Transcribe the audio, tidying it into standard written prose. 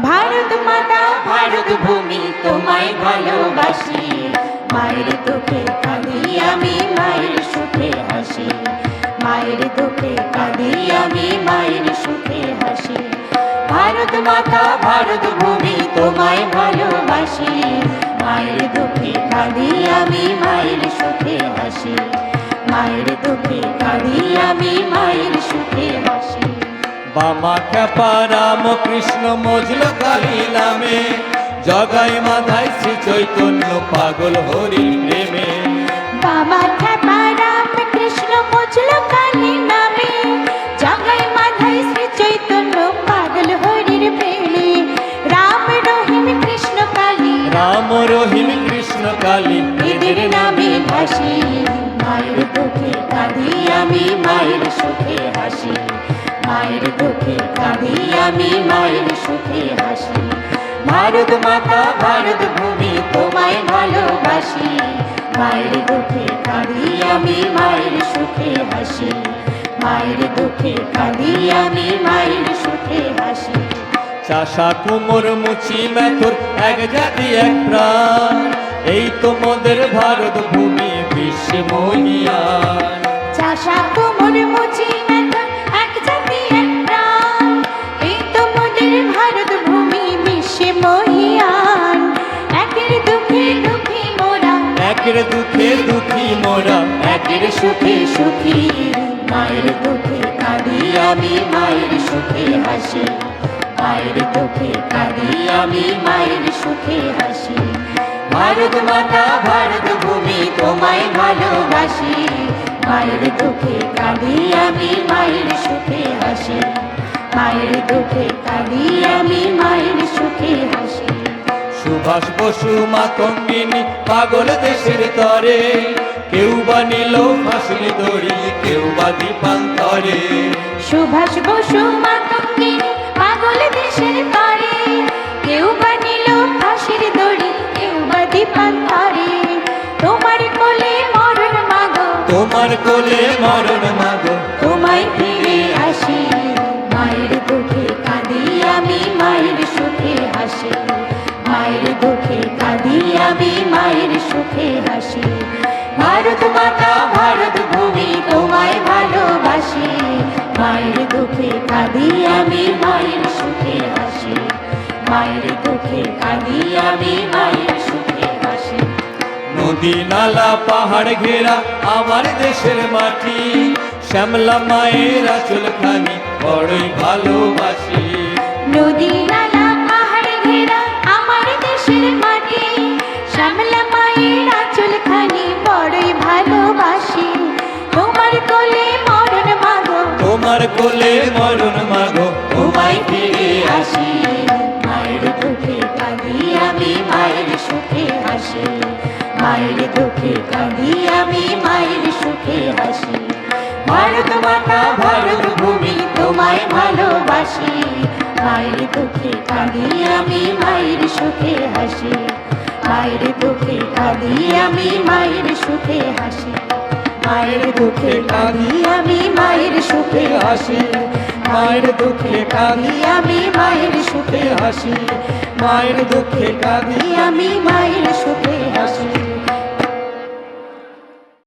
ভারত মাতা ভারত ভূমি তোমায় ভালোবাসি, মায়ের দুঃখে কাঁদি আমি মায়ের সুখে হাসি, মায়ের দুঃখে কাঁদি আমি মায়ের সুখে হাসি। ভারত মাতা ভারত ভূমি তোমায় ভালোবাসি, মায়ের দুঃখে কাঁদি আমি মায়ের সুখে হাসি, মায়ের দুঃখে কাঁদি আমি মায়ের সুখে হাসি। বামা খ্যাপা রাম কৃষ্ণ মজলো কালী নামে, জগাই মাধাই শ্রী চৈতন্য পাগল হরি প্রেমে। বাবা খ্যাপা রাম কৃষ্ণ মজলো কালী নামে, জগাই মাধাই শ্রী চৈতন্য পাগল হরির প্রেমে। রাম রহিম কৃষ্ণ কালী, রাম রহিম কৃষ্ণ কালী এদের নামে ভাসি, মায়ের দুঃখে কাঁদি আমি মায়ের সুখে হাসি, মায়ের দুঃখে কাঁদি আমি মায়ের সুখে হাসি। ভারত মাতা ভারত ভূমি তোমায় ভালোবাসি, মায়ের দুঃখে কাঁদি আমি মায়ের সুখে হাসি, মায়ের দুঃখে কাঁদি আমি মায়ের সুখে হাসি। চাষা কুমোর মুচি মেথর এক জাতি এক প্রাণ, এই তোমাদের ভারত ভূমি বিশ্ব মহিয়ান। চাষা কুমোর মুচি মেথর এক জাতি এক প্রাণ, এই তোমাদের ভারত ভূমি বিশ্ব মহিয়ান। একের দুঃখে দুঃখী মোরা, একের দুঃখে দুঃখী মোরা, একের সুখে সুখী, মায়ের দুঃখে কাঁদি আমি মায়ের সুখে হাসি, মায়ের দুঃখে কাঁদি আমি মায়ের সুখে হাসি। ভারত মাতা ভারত ভূমি তোমায় ভালোবাসি, মায়ের দুঃখে কাঁদি আমি মায়ের সুখে হাসি, মায়ের দুঃখে কাঁদি আমি মায়ের সুখে হাসি। সুভাষ বসু মাতঙ্গিনী পাগল দেশের তরে, কেউ বা নিল ফাঁসির দড়ি কেউ বা দীপান্তরে। সুভাষ বসু মাতঙ্গিনী পাগল দেশের তরে, কেউ বা নিল ফাঁসির দড়ি কেউ বা দীপান্তরে। তোমার কোলে মরণ মাগো, তোমার কোলে মরণ মাগো, তোমায় ফিরে আসি, মায়ের দুঃখে কাঁদি আমি মায়ের সুখে হাসি, মায়ের দুঃখে কাঁদি আমি মায়ের সুখে হাসি। ভারত মাতা ভারত ভূমি তোমায় ভালোবাসি, মায়ের দুঃখে কাঁদি আমি মায়ের সুখে হাসি, মায়ের দুঃখে কাঁদি আমি মায়ের সুখে হাসি। নদী নালা পাহাড় ঘেরা আমার দেশের মাটি, শ্যামলা মায়ের আঁচল খানি বড়ই ভালোবাসি। নদী নালা পাহাড় ঘেরা আমার দেশের মাটি, শ্যামলা মায়ের আঁচল খানি বড়ই ভালোবাসি। তোমার কোলে মরণ মাগো, তোমার কোলে মরণ মাগো, তোমায় ফিরে আসি, মায়ের দুঃখে কাঁদি আমি মায়ের সুখে হাসি, মায়ের দুঃখে কাঁদি আমি মায়ের সুখে হাসি। ভারত মাতা ভারত ভূমি তোমায় ভালোবাসি, মায়ের দুঃখে কাঁদি আমি মায়ের সুখে হাসি, মায়ের দুঃখে কাঁদি আমি মায়ের সুখে হাসি, মায়ের দুঃখে কাঁদি আমি মায়ের সুখে হাসি, মায়ের দুঃখে কাঁদি আমি মায়ের সুখে হাসি, মায়ের দুঃখে কাঁদি আমি মায়ের সুখে হাসি।